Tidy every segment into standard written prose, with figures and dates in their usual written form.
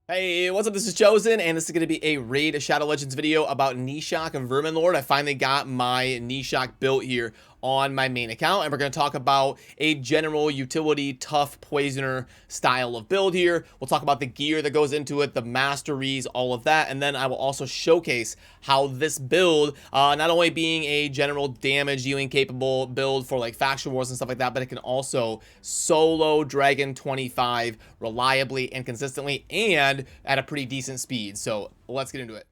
Hey, what's up? This is Chosen, and this is going to be a Raid Shadow Legends video about Gnishak and Verminlord. I finally got my Gnishak built here on my main account, and we're going to talk about a general utility, tough poisoner style of build here. We'll talk about the gear that goes into it, the masteries, all of that, and then I will also showcase how this build, not only being a general damage dealing capable build for like faction wars and stuff like that, but it can also solo Dragon 25 reliably and consistently and at a pretty decent speed. So let's get into it.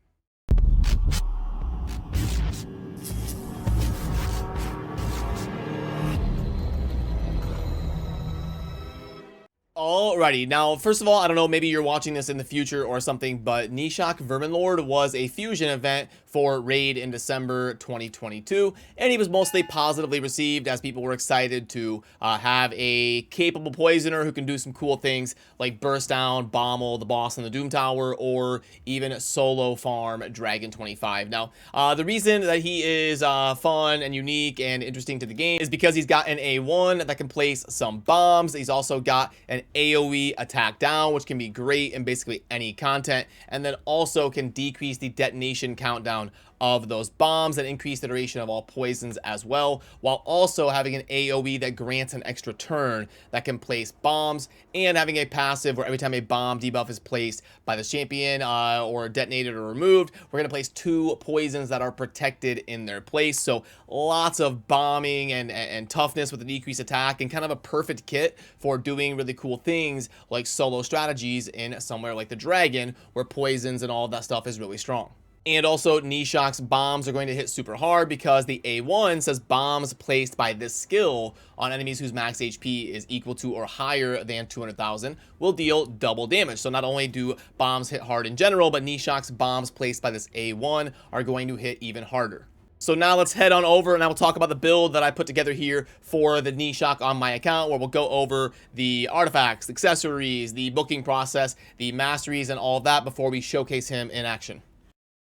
Alrighty, now first of all, I don't know, maybe you're watching this in the future or something, but Gnishak Verminlord was a fusion event for Raid in December 2022, and he was mostly positively received as people were excited to have a capable poisoner who can do some cool things like burst down, bommel the boss in the Doom Tower, or even solo farm Dragon 25. Now, the reason that he is fun and unique and interesting to the game is because he's got an A1 that can place some bombs. He's also got an AoE attack down, which can be great in basically any content, and then also can decrease the detonation countdown of those bombs and increase the duration of all poisons as well, while also having an AoE that grants an extra turn that can place bombs, and having a passive where every time a bomb debuff is placed by the champion or detonated or removed, we're going to place 2 poisons that are protected in their place. So lots of bombing and toughness with a decreased attack, and kind of a perfect kit for doing really cool things like solo strategies in somewhere like the Dragon, where poisons and all of that stuff is really strong. And also, Gnishak's bombs are going to hit super hard because the A1 says bombs placed by this skill on enemies whose max HP is equal to or higher than 200,000 will deal double damage. So not only do bombs hit hard in general, but Gnishak's bombs placed by this A1 are going to hit even harder. So now let's head on over and I will talk about the build that I put together here for the Gnishak on my account, where we'll go over the artifacts, accessories, the booking process, the masteries, and all of that before we showcase him in action.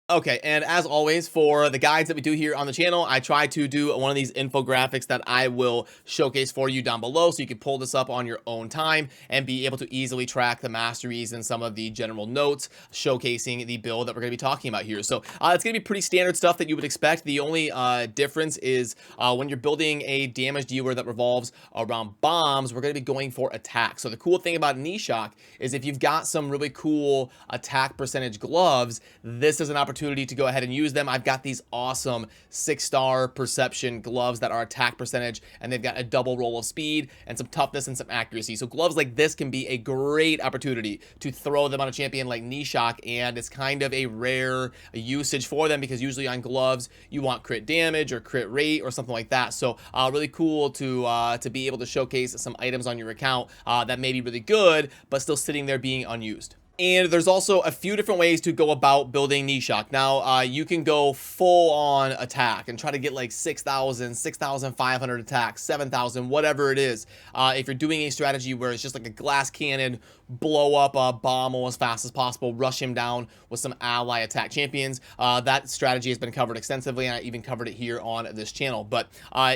Okay, and as always, for the guides that we do here on the channel, I try to do one of these infographics that I will showcase for you down below, so you can pull this up on your own time and be able to easily track the masteries and some of the general notes showcasing the build that we're going to be talking about here. So it's going to be pretty standard stuff that you would expect. The only difference is when you're building a damage dealer that revolves around bombs, we're going to be going for attack. So the cool thing about Gnishak is if you've got some really cool attack percentage gloves, this is an opportunity to go ahead and use them. I've got these awesome 6-star perception gloves that are attack percentage, and they've got a double roll of speed and some toughness and some accuracy. So gloves like this can be a great opportunity to throw them on a champion like Gnishak, and it's kind of a rare usage for them because usually on gloves you want crit damage or crit rate or something like that. So really cool to be able to showcase some items on your account that may be really good but still sitting there being unused. And there's also a few different ways to go about building Gnishak. Now, you can go full on attack and try to get like 6,000, 6,500 attacks, 7,000, whatever it is. If you're doing a strategy where it's just like a glass cannon, blow up a bommel as fast as possible, rush him down with some ally attack champions. That strategy has been covered extensively, and I even covered it here on this channel. But,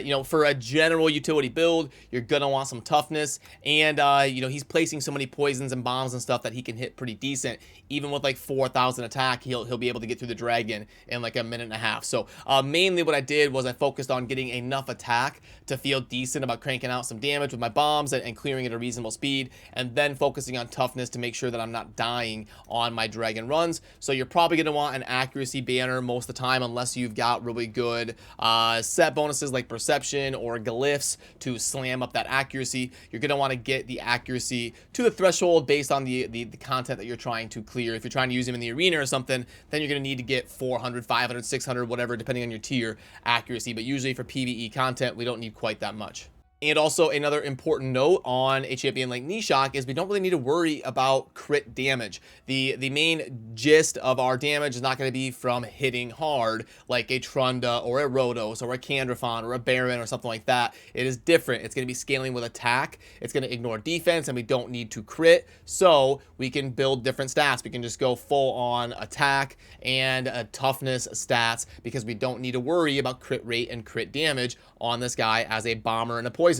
you know, for a general utility build, you're going to want some toughness. And, you know, he's placing so many poisons and bombs and stuff that he can hit pretty decent. Even with like 4,000 attack, he'll be able to get through the Dragon in like a minute and a half. So mainly what I did was I focused on getting enough attack to feel decent about cranking out some damage with my bombs and clearing at a reasonable speed, and then focusing on toughness to make sure that I'm not dying on my Dragon runs. So you're probably going to want an accuracy banner most of the time, unless you've got really good set bonuses like perception or glyphs to slam up that accuracy. You're going to want to get the accuracy to the threshold based on the content that you're trying to clear. If you're trying to use him in the arena or something, then you're going to need to get 400, 500, 600, whatever, depending on your tier accuracy. But usually for PvE content, we don't need quite that much. And also another important note on a champion like Gnishak is we don't really need to worry about crit damage. The main gist of our damage is not going to be from hitting hard like a Trunda or a Rhodos or a Candrafon or a Baron or something like that. It is different. It's going to be scaling with attack. It's going to ignore defense, and we don't need to crit. So we can build different stats. We can just go full on attack and toughness stats because we don't need to worry about crit rate and crit damage on this guy as a bomber and a poisoner.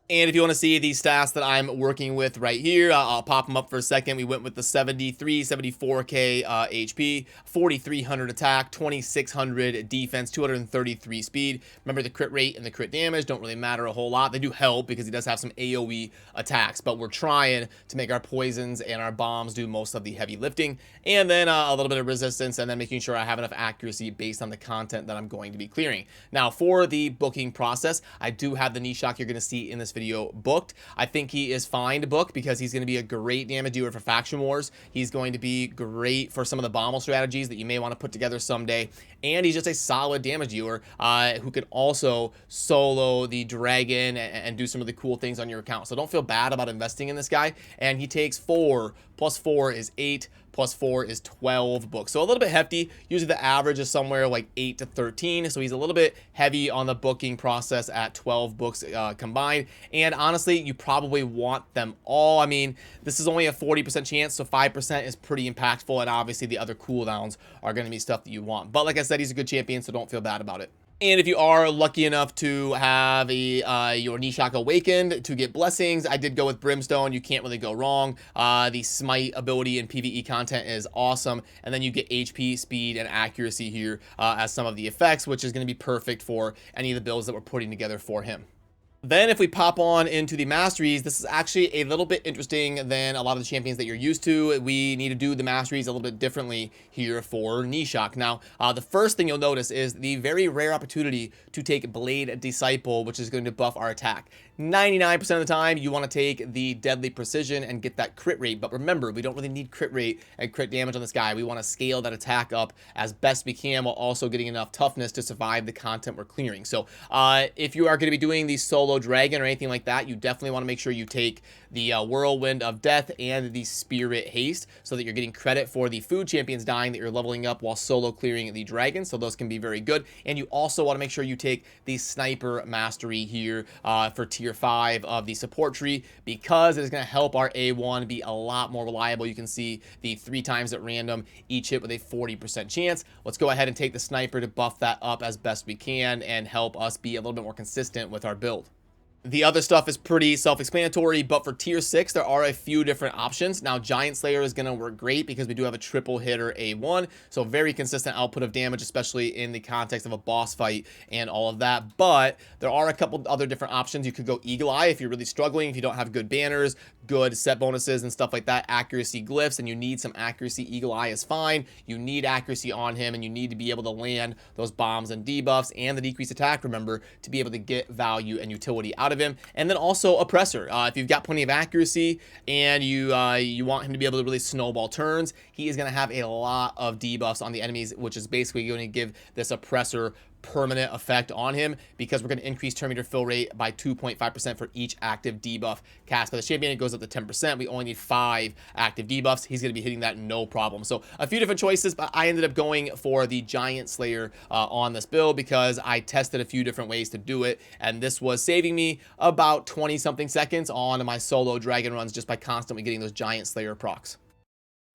And if you want to see these stats that I'm working with right here, I'll pop them up for a second. We went with the 74K HP, 4,300 attack, 2,600 defense, 233 speed. Remember, the crit rate and the crit damage don't really matter a whole lot. They do help because he does have some AoE attacks, but we're trying to make our poisons and our bombs do most of the heavy lifting. And then a little bit of resistance, and then making sure I have enough accuracy based on the content that I'm going to be clearing. Now, for the booking process, I do have the Gnishak you're going to see in this video booked. I think he is fine to book because he's going to be a great damage dealer for Faction Wars. He's going to be great for some of the bomb strategies that you may want to put together someday. And he's just a solid damage dealer who can also solo the dragon and do some of the cool things on your account. So don't feel bad about investing in this guy. And he takes 4 plus 4 is 8. Plus 4 is 12 books. So a little bit hefty. Usually the average is somewhere like 8 to 13. So he's a little bit heavy on the booking process at 12 books combined. And honestly, you probably want them all. I mean, this is only a 40% chance, so 5% is pretty impactful. And obviously the other cooldowns are going to be stuff that you want. But like I said, he's a good champion, so don't feel bad about it. And if you are lucky enough to have your Gnishak awakened to get blessings, I did go with Brimstone. You can't really go wrong. The smite ability and PvE content is awesome. And then you get HP, speed, and accuracy here as some of the effects, which is going to be perfect for any of the builds that we're putting together for him. Then if we pop on into the masteries, this is actually a little bit interesting than a lot of the champions that you're used to. We need to do the masteries a little bit differently here for Gnishak. Now, the first thing you'll notice is the very rare opportunity to take Blade Disciple, which is going to buff our attack. 99% of the time, you want to take the Deadly Precision and get that crit rate. But remember, we don't really need crit rate and crit damage on this guy. We want to scale that attack up as best we can while also getting enough toughness to survive the content we're clearing. So if you are going to be doing the solo dragon or anything like that, you definitely want to make sure you take the Whirlwind of Death and the Spirit Haste so that you're getting credit for the food champions dying that you're leveling up while solo clearing the dragon. So those can be very good. And you also want to make sure you take the Sniper Mastery here for tier 5 of the support tree, because it's going to help our A1 be a lot more reliable. You can see the 3 times at random, each hit with a 40% chance. Let's go ahead and take the Sniper to buff that up as best we can and help us be a little bit more consistent with our build. The other stuff is pretty self-explanatory, but for tier 6, there are a few different options. Now, Giant Slayer is going to work great because we do have a triple hitter A1, so very consistent output of damage, especially in the context of a boss fight and all of that. But there are a couple other different options. You could go Eagle Eye if you're really struggling, if you don't have good banners, good set bonuses and stuff like that, accuracy glyphs, and you need some accuracy. Eagle Eye is fine. You need accuracy on him, and you need to be able to land those bombs and debuffs and the decreased attack, remember, to be able to get value and utility out of him. And then also Oppressor. If you've got plenty of accuracy and you want him to be able to really snowball turns, he is going to have a lot of debuffs on the enemies, which is basically going to give this Oppressor permanent effect on him, because we're going to increase turn meter fill rate by 2.5% for each active debuff cast by the champion. It goes up to 10%. We only need 5 active debuffs. He's going to be hitting that no problem. So a few different choices, but I ended up going for the Giant Slayer on this build because I tested a few different ways to do it, and this was saving me about 20 something seconds on my solo dragon runs just by constantly getting those Giant Slayer procs.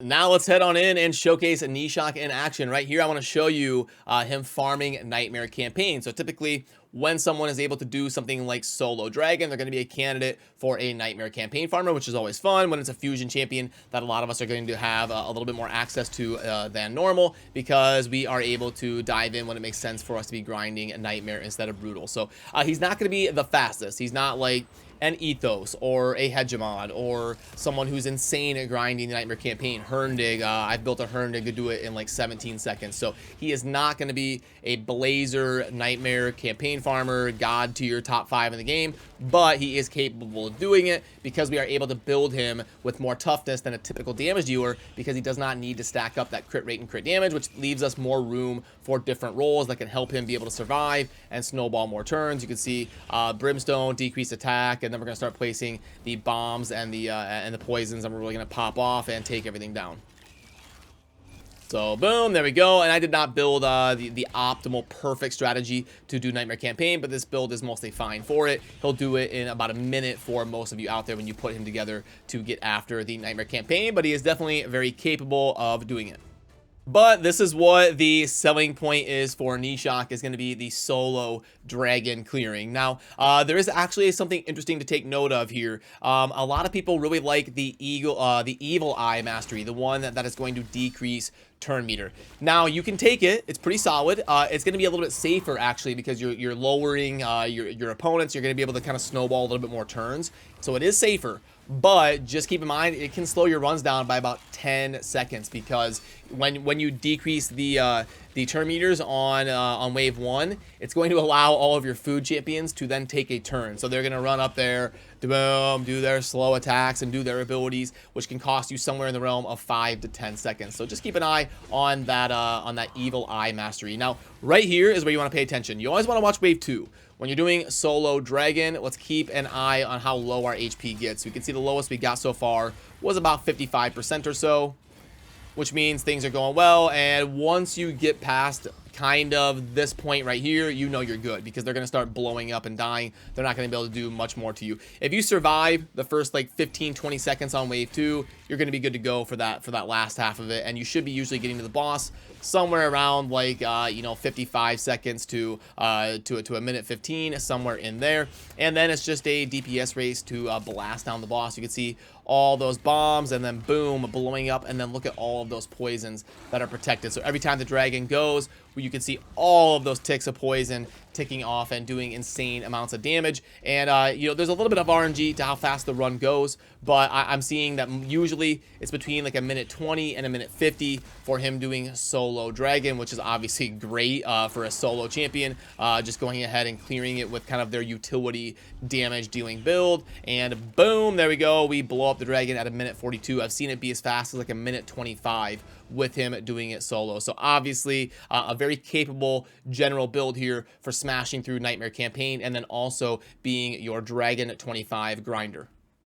Now let's head on in and showcase Gnishak in action. Right here, I want to show you him farming Nightmare Campaign. So typically, when someone is able to do something like Solo Dragon, they're going to be a candidate for a Nightmare Campaign farmer, which is always fun when it's a fusion champion that a lot of us are going to have a little bit more access to than normal, because we are able to dive in when it makes sense for us to be grinding Nightmare instead of Brutal. So he's not going to be the fastest. He's not like an Ethos or a Hegemon or someone who's insane at grinding the Nightmare Campaign. Herndig, I've built a Herndig to do it in like 17 seconds. So he is not going to be a Blazer Nightmare Campaign farmer, god tier top 5 in the game, but he is capable of doing it because we are able to build him with more toughness than a typical damage dealer, because he does not need to stack up that crit rate and crit damage, which leaves us more room for different roles that can help him be able to survive and snowball more turns. You can see Brimstone, decreased attack, and then we're going to start placing the bombs and the poisons, and we're really going to pop off and take everything down. So boom, there we go. And I did not build the optimal perfect strategy to do Nightmare Campaign, but this build is mostly fine for it. He'll do it in about a minute for most of you out there when you put him together to get after the Nightmare Campaign, but he is definitely very capable of doing it. But this is what the selling point is for Gnishak, is going to be the solo dragon clearing. Now, there is actually something interesting to take note of here. A lot of people really like the evil eye mastery, the one that is going to decrease turn meter. Now, you can take it. It's pretty solid. It's going to be a little bit safer, actually, because you're lowering your opponents. You're going to be able to kind of snowball a little bit more turns. So it is safer. But just keep in mind, it can slow your runs down by about 10 seconds, because when you decrease the turn meters on wave 1, it's going to allow all of your food champions to then take a turn. So they're going to run up there, boom, do their slow attacks and do their abilities, which can cost you somewhere in the realm of 5 to 10 seconds. So just keep an eye on that evil eye mastery. Now, right here is where you want to pay attention. You always want to watch wave 2. When you're doing solo dragon, let's keep an eye on how low our HP gets. We can see the lowest we got so far was about 55% or so, which means things are going well. And once you get past kind of this point right here, you know you're good, because they're going to start blowing up and dying. They're not going to be able to do much more to you. If you survive the first like 15-20 seconds on wave 2, you're going to be good to go for that last half of it, and you should be usually getting to the boss somewhere around like 55 seconds to a minute 15, somewhere in there. And then it's just a DPS race to blast down the boss. You can see all those bombs, and then boom, blowing up, and then look at all of those poisons that are protected. So every time the dragon goes, you can see all of those ticks of poison ticking off and doing insane amounts of damage. And there's a little bit of RNG to how fast the run goes, but I'm seeing that usually it's between like a minute 20 and a minute 50 for him doing solo dragon, which is obviously great for a solo champion, just going ahead and clearing it with kind of their utility damage dealing build. And boom, there we go, we blow up the dragon at a minute 42. I've seen it be as fast as like a minute 25 with him doing it solo. So obviously a very capable general build here for smashing through Nightmare Campaign, and then also being your Dragon 25 grinder.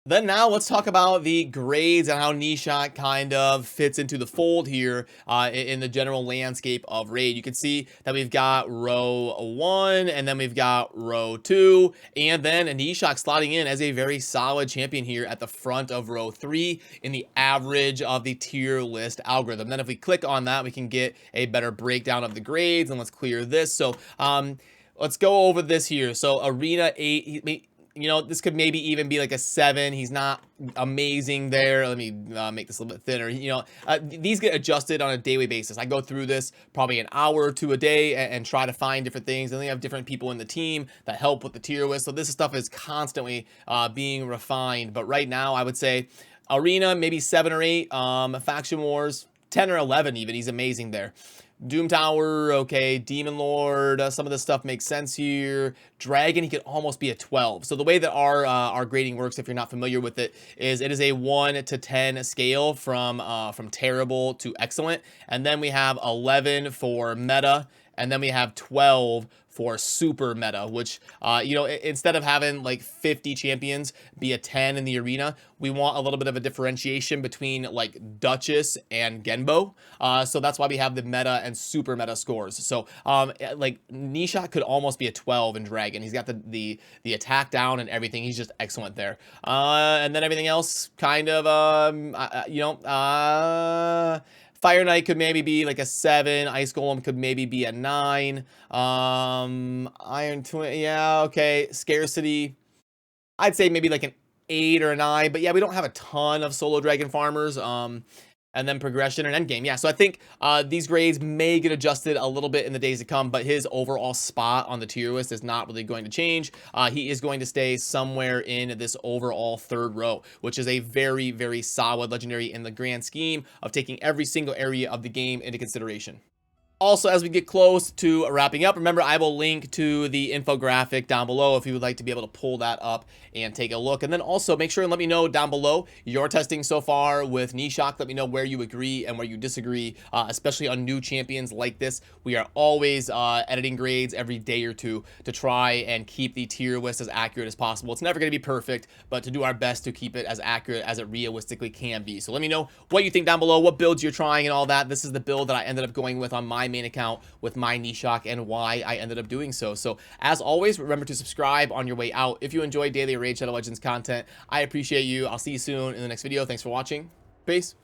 Then now let's talk about the grades and how Gnishak kind of fits into the fold here in the general landscape of Raid. You can see that we've got row 1, and then we've got row 2, and then Gnishak slotting in as a very solid champion here at the front of row 3 in the average of the tier list algorithm. Then if we click on that, we can get a better breakdown of the grades, and let's clear this. So let's go over this here. So Arena 8, this could maybe even be like a 7. He's not amazing there. Let me make this a little bit thinner. These get adjusted on a daily basis. I go through this probably an hour or two a day and try to find different things. And they have different people in the team that help with the tier list. So this stuff is constantly being refined. But right now, I would say Arena, maybe 7 or 8. Faction Wars, 10 or 11 even. He's amazing there. Doom Tower, okay. Demon Lord, some of this stuff makes sense here. Dragon, he could almost be a 12. So the way that our grading works, if you're not familiar with it is a 1 to 10 scale from terrible to excellent. And then we have 11 for meta, and then we have 12 for super meta, which, instead of having like 50 champions be a 10 in the arena, we want a little bit of a differentiation between like Duchess and Genbo. So that's why we have the meta and super meta scores. So like Gnishak could almost be a 12 in Dragon. He's got the attack down and everything. He's just excellent there. And then everything else kind of, Fire Knight could maybe be like a 7. Ice Golem could maybe be a 9. Iron Twin, yeah, okay. Scarcity, I'd say maybe like an 8 or a 9. But yeah, we don't have a ton of solo dragon farmers. And then progression and endgame. Yeah, so I think these grades may get adjusted a little bit in the days to come, but his overall spot on the tier list is not really going to change. He is going to stay somewhere in this overall 3rd row, which is a very, very solid legendary in the grand scheme of taking every single area of the game into consideration. Also, as we get close to wrapping up, remember, I will link to the infographic down below if you would like to be able to pull that up and take a look. And then also make sure and let me know down below your testing so far with Gnishak. Let me know where you agree and where you disagree, especially on new champions like this. We are always editing grades every day or two to try and keep the tier list as accurate as possible. It's never going to be perfect, but to do our best to keep it as accurate as it realistically can be. So let me know what you think down below, what builds you're trying and all that. This is the build that I ended up going with on my main account with my Gnishak and why I ended up doing so. So as always, remember to subscribe on your way out if you enjoy daily Raid Shadow Legends content. I appreciate you. I'll see you soon in the next video. Thanks for watching. Peace.